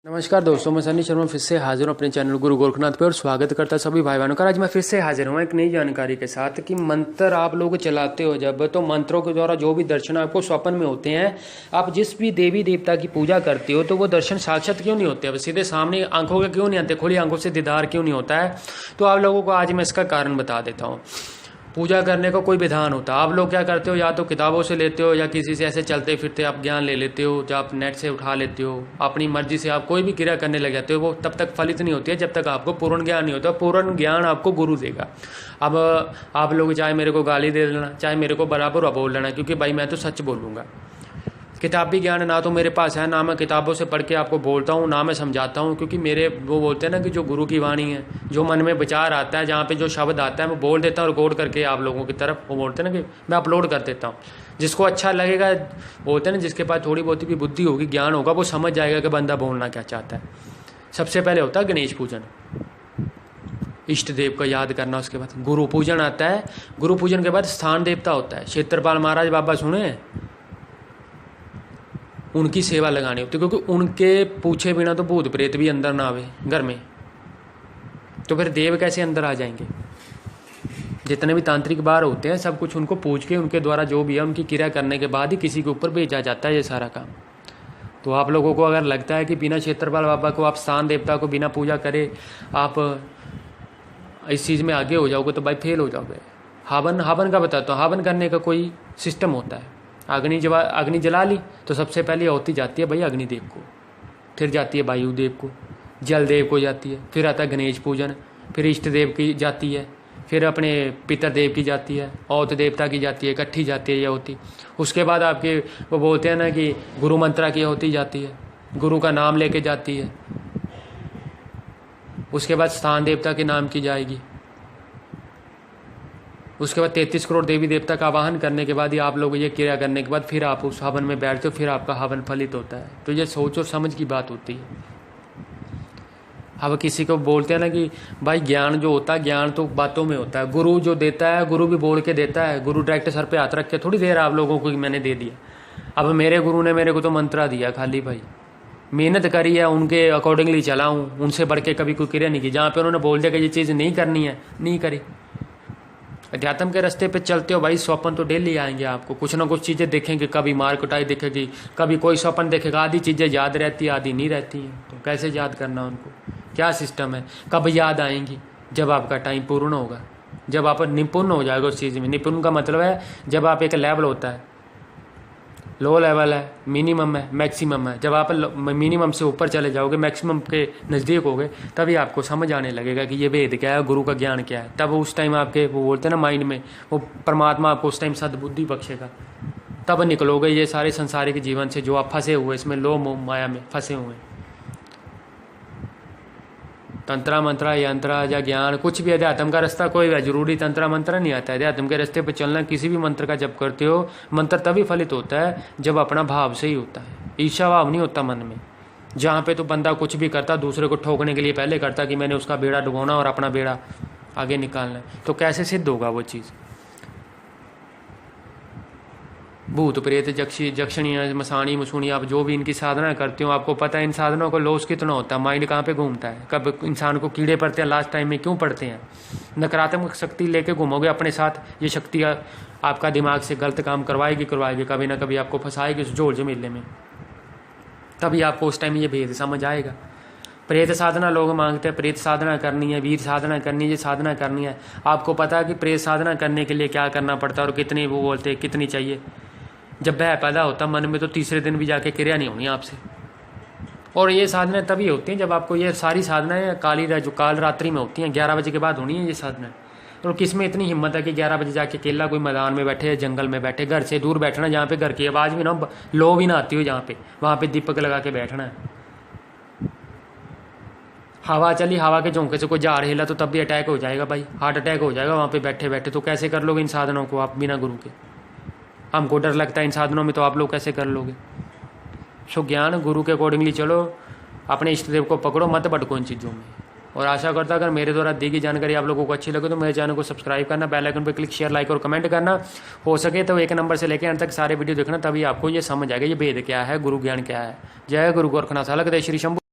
नमस्कार दोस्तों, मैं सनी शर्मा फिर से हाजिर हूँ अपने चैनल गुरु गोरखनाथ पे और स्वागत करता सभी भाई बहनों का। आज मैं फिर से हाजिर हूँ एक नई जानकारी के साथ कि मंत्र आप लोग चलाते हो जब, तो मंत्रों के द्वारा जो भी दर्शन आपको स्वप्न में होते हैं, आप जिस भी देवी देवता की पूजा करते हो तो वो दर्शन साक्षात क्यों नहीं होते, अब सीधे सामने आंखों के क्यों नहीं आते, खुली आंखों से दीदार क्यों नहीं होता है। तो आप लोगों को आज मैं इसका कारण बता देता हूँ। पूजा करने का कोई विधान होता है, आप लोग क्या करते हो, या तो किताबों से लेते हो या किसी से ऐसे चलते फिरते आप ज्ञान ले लेते हो, जो आप नेट से उठा लेते हो, अपनी मर्जी से आप कोई भी क्रिया करने लग जाते हो। वो तब तक फलित नहीं होती है जब तक आपको पूर्ण ज्ञान नहीं होता। पूर्ण ज्ञान आपको गुरु देगा। अब आप लोग चाहे मेरे को गाली दे लेना, चाहे मेरे को बराबर बोल लेना, क्योंकि भाई मैं तो सच बोलूँगा। किताबी ज्ञान ना तो मेरे पास है, ना मैं किताबों से पढ़ के आपको बोलता हूँ, ना मैं समझाता हूँ, क्योंकि मेरे वो बोलते हैं ना कि जो गुरु की वाणी है, जो मन में विचार आता है, जहाँ पे जो शब्द आता है मैं बोल देता हूँ, रिकॉर्ड करके आप लोगों की तरफ वो बोलते हैं ना कि मैं अपलोड कर देता हूँ। जिसको अच्छा लगेगा, बोलते हैं ना जिसके पास थोड़ी बहुत भी बुद्धि होगी, ज्ञान होगा, वो समझ जाएगा कि बंदा बोलना क्या चाहता है। सबसे पहले होता है गणेश पूजन, इष्ट देव को याद करना। उसके बाद गुरु पूजन आता है। गुरु पूजन के बाद स्थान देवता होता है। क्षेत्रपाल महाराज बाबा सुने, उनकी सेवा लगानी होती है, क्योंकि उनके पूछे बिना तो भूत प्रेत भी अंदर ना आवे घर में, तो फिर देव कैसे अंदर आ जाएंगे। जितने भी तांत्रिक बार होते हैं सब कुछ उनको पूछ के, उनके द्वारा जो भी है उनकी क्रिया करने के बाद ही किसी के ऊपर भेजा जाता है ये सारा काम। तो आप लोगों को अगर लगता है कि बिना क्षेत्रपाल बाबा को, आप स्थान देवता को बिना पूजा करे आप इस चीज़ में आगे हो जाओगे, तो भाई फेल हो जाओगे। हवन का बताता हूँ। हवन करने का कोई सिस्टम होता है। अग्नि जला ली तो सबसे पहले आहुति जाती है भाई अग्निदेव को, फिर जाती है वायुदेव को, जल देव को जाती है, फिर आता है गणेश पूजन, फिर इष्ट देव की जाती है, फिर अपने पितर देव की जाती है, औत देवता की जाती है, इकट्ठी जाती है ये आहुति। उसके बाद आपके वो बोलते हैं ना कि गुरु मंत्रा की आहुति जाती है, गुरु का नाम लेके जाती है। उसके बाद स्थान देवता के नाम की जाएगी। उसके बाद 33 करोड़ देवी देवता का आवाहन करने के बाद ही आप लोग ये क्रिया करने के बाद फिर आप उस हवन में बैठते हो, फिर आपका हवन फलित होता है। तो ये सोच और समझ की बात होती है। अब किसी को बोलते हैं ना कि भाई ज्ञान जो होता है, ज्ञान तो बातों में होता है। गुरु जो देता है, गुरु भी बोल के देता है। गुरु डायरेक्ट सर पे हाथ रख के थोड़ी देर आप लोगों को मैंने दे दिया। अब मेरे गुरु ने मेरे को तो मंत्रा दिया खाली, भाई मेहनत करी है, उनके अकॉर्डिंगली चला हूँ, उनसे बढ़ के कभी कोई क्रिया नहीं की। जहाँ पे उन्होंने बोल दिया कि ये चीज़ नहीं करनी है, नहीं करी। अध्यात्म के रास्ते पे चलते हो भाई, स्वप्न तो डेली आएंगे आपको, कुछ ना कुछ चीज़ें देखेंगे। कभी मार कुटाई दिखेगी, कभी कोई स्वप्न देखेगा। आधी चीज़ें याद रहती है, आधी नहीं रहती हैं। तो कैसे याद करना उनको, क्या सिस्टम है, कब याद आएंगी? जब आपका टाइम पूर्ण होगा, जब आप निपुण हो जाएगा उस चीज़ में। निपुण का मतलब है जब आप एक लेवल होता है, लो लेवल है, मिनिमम है, मैक्सिमम है। जब आप मिनिमम से ऊपर चले जाओगे, मैक्सिमम के नज़दीक होगे, तभी आपको समझ आने लगेगा कि ये वेद क्या है, गुरु का ज्ञान क्या है। तब उस टाइम आपके वो बोलते हैं ना माइंड में, वो परमात्मा आपको उस टाइम सद्बुद्धि बख्शेगा। तब निकलोगे ये सारे संसारिक जीवन से जो आप फंसे हुए, इसमें लोभ मोह माया में फंसे हुए हैं। तंत्रा मंत्रा यंत्र या ज्ञान कुछ भी, अध्यात्म का रास्ता कोई भी जरूरी तंत्रा मंत्र नहीं आता है। अध्यात्म के रास्ते पर चलना, किसी भी मंत्र का जप करते हो, मंत्र तभी फलित होता है जब अपना भाव से ही होता है। ईर्ष्या भाव नहीं होता मन में। जहाँ पे तो बंदा कुछ भी करता दूसरे को ठोकने के लिए पहले करता कि मैंने उसका बेड़ा डुबोना और अपना बेड़ा आगे निकालना है, तो कैसे सिद्ध होगा वो चीज़। भूत प्रेत जक्षणी मसाणी मसूनी, आप जो भी इनकी साधना करते हो, आपको पता है इन साधनों को लॉस कितना होता है, माइंड कहाँ पे घूमता है, कब इंसान को कीड़े पड़ते हैं, लास्ट टाइम में क्यों पड़ते हैं। नकारात्मक शक्ति लेके घूमोगे अपने साथ, ये शक्ति आपका दिमाग से गलत काम करवाएगी, कभी ना कभी आपको फंसाएगी उस जोड़ जमेले में। तभी आपको उस टाइम ये भेद समझ आएगा। प्रेत साधना लोग मांगते हैं, प्रेत साधना करनी है, वीर साधना करनी है, ये साधना करनी है। आपको पता है कि प्रेत साधना करने के लिए क्या करना पड़ता है और कितनी, वो बोलते हैं कितनी चाहिए। जब भय पैदा होता मन में, तो तीसरे दिन भी जाके क्रिया नहीं होनी आपसे। और ये साधनाएं तभी होती हैं जब आपको, ये सारी साधनाएं जो काल रात्रि में होती हैं, 11 बजे के बाद होनी है ये साधनाएं। और किस में इतनी हिम्मत है कि 11 बजे जाके अकेला कोई मैदान में बैठे या जंगल में बैठे, घर से दूर बैठना, जहाँ पे घर की आवाज़ भी ना, लो भी ना आती हो, जहाँ पे वहाँ पे दीपक लगा के बैठना है। हवा चली, हवा के झोंके से कोई झाड़ हिला तो तब भी अटैक हो जाएगा भाई, हार्ट अटैक हो जाएगा वहाँ पे बैठे बैठे। तो कैसे कर लोगे इन साधनों को आप बिना गुरु के? हमको डर लगता है इन साधनों में, तो आप लोग कैसे कर लोगे? सो ज्ञान गुरु के अकॉर्डिंगली चलो, अपने इष्ट देव को पकड़ो, मत भटको इन चीज़ों में। और आशा करता अगर मेरे द्वारा दी गई जानकारी आप लोगों को अच्छी लगे तो मेरे चैनल को सब्सक्राइब करना, बेल आइकन पर क्लिक, शेयर, लाइक और कमेंट करना। हो सके तो 1 नंबर से लेकर अंत तक सारे वीडियो देखना, तभी आपको ये समझ आएगा ये भेद क्या है, गुरु ज्ञान क्या है। जय गुरु गोरखनाथ। अलग श्री शंभू।